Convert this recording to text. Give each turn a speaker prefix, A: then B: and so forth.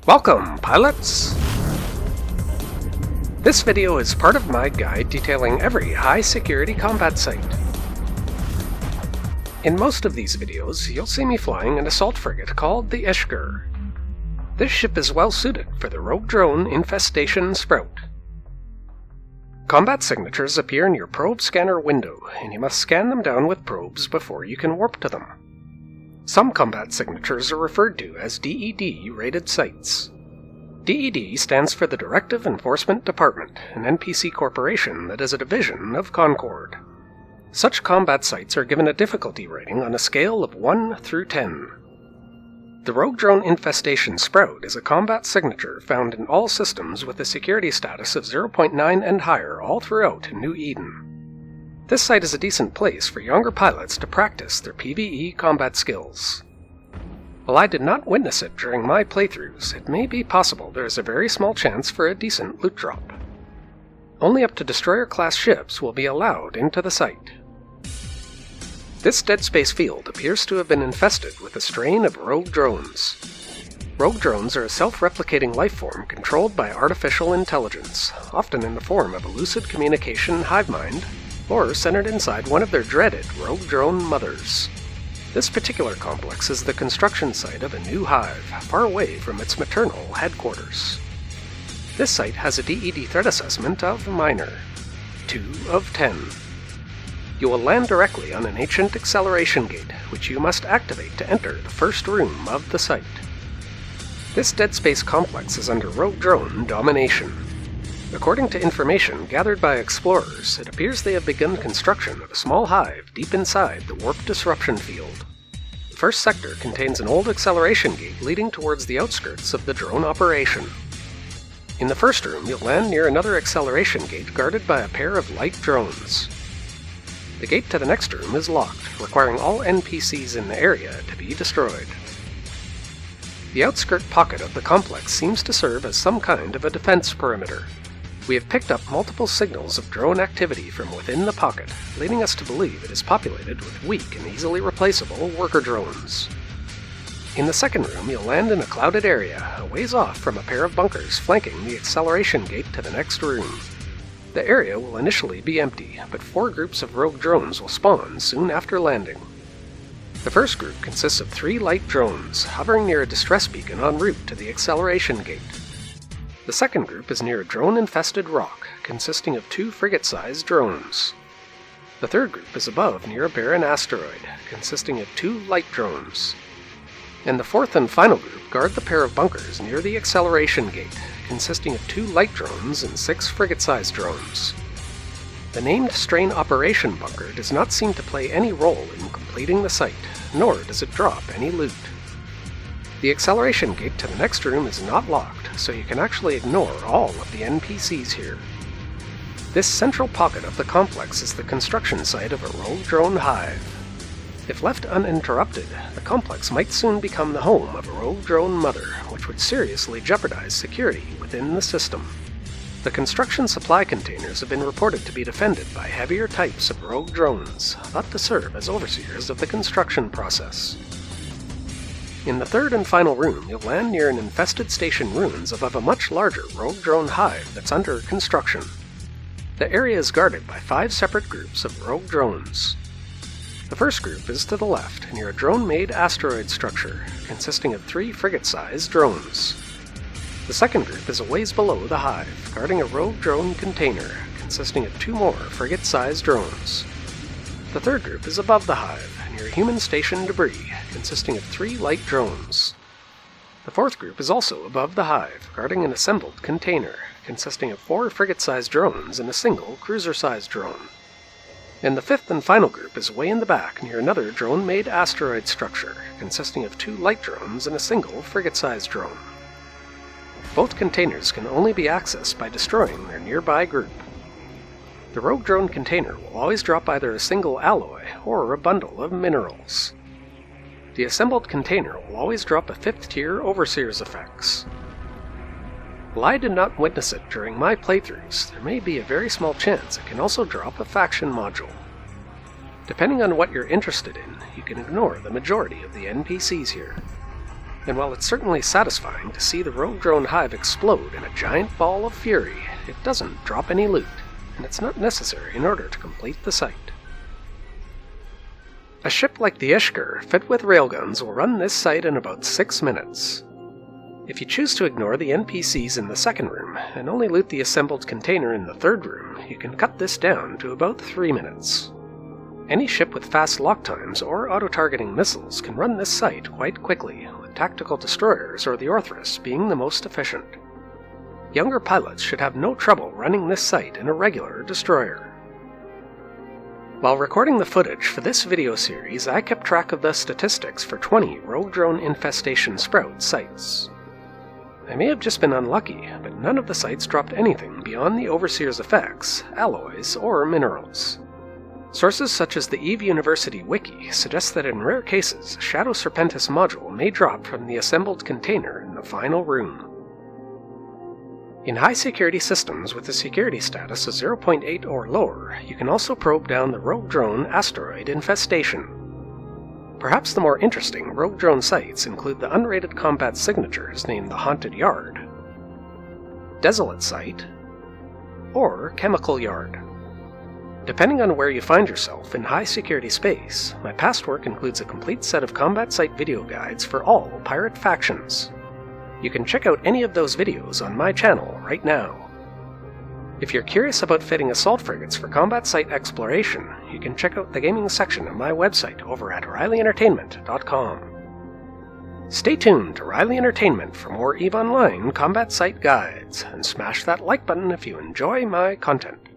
A: Welcome, pilots! This video is part of my guide detailing every high-security combat site. In most of these videos, you'll see me flying an assault frigate called the Ishkur. This ship is well suited for the Rogue Drone Infestation Sprout. Combat signatures appear in your probe scanner window, and you must scan them down with probes before you can warp to them. Some combat signatures are referred to as DED-rated sites. DED stands for the Directive Enforcement Department, an NPC corporation that is a division of Concord. Such combat sites are given a difficulty rating on a scale of 1 through 10. The Rogue Drone Infestation Sprout is a combat signature found in all systems with a security status of 0.9 and higher all throughout New Eden. This site is a decent place for younger pilots to practice their PvE combat skills. While I did not witness it during my playthroughs, it may be possible there is a very small chance for a decent loot drop. Only up to destroyer-class ships will be allowed into the site. This dead space field appears to have been infested with a strain of rogue drones. Rogue drones are a self-replicating lifeform controlled by artificial intelligence, often in the form of a lucid communication hive mind, or centered inside one of their dreaded rogue drone mothers. This particular complex is the construction site of a new hive, far away from its maternal headquarters. This site has a DED threat assessment of minor, 2 of 10. You will land directly on an ancient acceleration gate, which you must activate to enter the first room of the site. This dead space complex is under rogue drone domination. According to information gathered by explorers, it appears they have begun construction of a small hive deep inside the warp disruption field. The first sector contains an old acceleration gate leading towards the outskirts of the drone operation. In the first room, you'll land near another acceleration gate guarded by a pair of light drones. The gate to the next room is locked, requiring all NPCs in the area to be destroyed. The outskirt pocket of the complex seems to serve as some kind of a defense perimeter. We have picked up multiple signals of drone activity from within the pocket, leading us to believe it is populated with weak and easily replaceable worker drones. In the second room, you'll land in a clouded area, a ways off from a pair of bunkers flanking the acceleration gate to the next room. The area will initially be empty, but 4 groups of rogue drones will spawn soon after landing. The first group consists of 3 light drones, hovering near a distress beacon en route to the acceleration gate. The second group is near a drone-infested rock, consisting of 2 frigate-sized drones. The third group is above near a barren asteroid, consisting of 2 light drones. And the fourth and final group guard the pair of bunkers near the acceleration gate, consisting of 2 light drones and 6 frigate-sized drones. The named Strain Operation Bunker does not seem to play any role in completing the site, nor does it drop any loot. The acceleration gate to the next room is not locked, so you can actually ignore all of the NPCs here. This central pocket of the complex is the construction site of a rogue drone hive. If left uninterrupted, the complex might soon become the home of a rogue drone mother, which would seriously jeopardize security within the system. The construction supply containers have been reported to be defended by heavier types of rogue drones, thought to serve as overseers of the construction process. In the third and final room, you'll land near an infested station ruins above a much larger rogue drone hive that's under construction. The area is guarded by 5 separate groups of rogue drones. The first group is to the left, near a drone-made asteroid structure, consisting of 3 frigate-sized drones. The second group is a ways below the hive, guarding a rogue drone container, consisting of 2 more frigate-sized drones. The third group is above the hive, near human station debris, consisting of 3 light drones. The fourth group is also above the hive, guarding an assembled container, consisting of 4 frigate-sized drones and a single cruiser-sized drone. And the fifth and final group is way in the back, near another drone-made asteroid structure, consisting of 2 light drones and a single frigate-sized drone. Both containers can only be accessed by destroying their nearby group. The rogue drone container will always drop either a single alloy or a bundle of minerals. The assembled container will always drop a 5th tier Overseer's effects. While I did not witness it during my playthroughs, there may be a very small chance it can also drop a faction module. Depending on what you're interested in, you can ignore the majority of the NPCs here. And while it's certainly satisfying to see the Rogue Drone hive explode in a giant ball of fury, it doesn't drop any loot, and it's not necessary in order to complete the site. A ship like the Ishkur, fit with railguns, will run this site in about 6 minutes. If you choose to ignore the NPCs in the second room, and only loot the assembled container in the third room, you can cut this down to about 3 minutes. Any ship with fast lock times or auto-targeting missiles can run this site quite quickly, with tactical destroyers or the Orthrus being the most efficient. Younger pilots should have no trouble running this site in a regular destroyer. While recording the footage for this video series, I kept track of the statistics for 20 Rogue Drone Infestation Sprout sites. I may have just been unlucky, but none of the sites dropped anything beyond the Overseer's effects, alloys, or minerals. Sources such as the EVE University Wiki suggest that in rare cases, Shadow Serpentis module may drop from the assembled container in the final room. In high-security systems with a security status of 0.8 or lower, you can also probe down the Rogue Drone Asteroid Infestation. Perhaps the more interesting Rogue Drone sites include the unrated combat signatures named the Haunted Yard, Desolate Site, or Chemical Yard. Depending on where you find yourself in high-security space, my past work includes a complete set of combat site video guides for all pirate factions. You can check out any of those videos on my channel right now. If you're curious about fitting assault frigates for combat site exploration, you can check out the gaming section of my website over at RileyEntertainment.com. Stay tuned to Riley Entertainment for more EVE Online combat site guides, and smash that like button if you enjoy my content.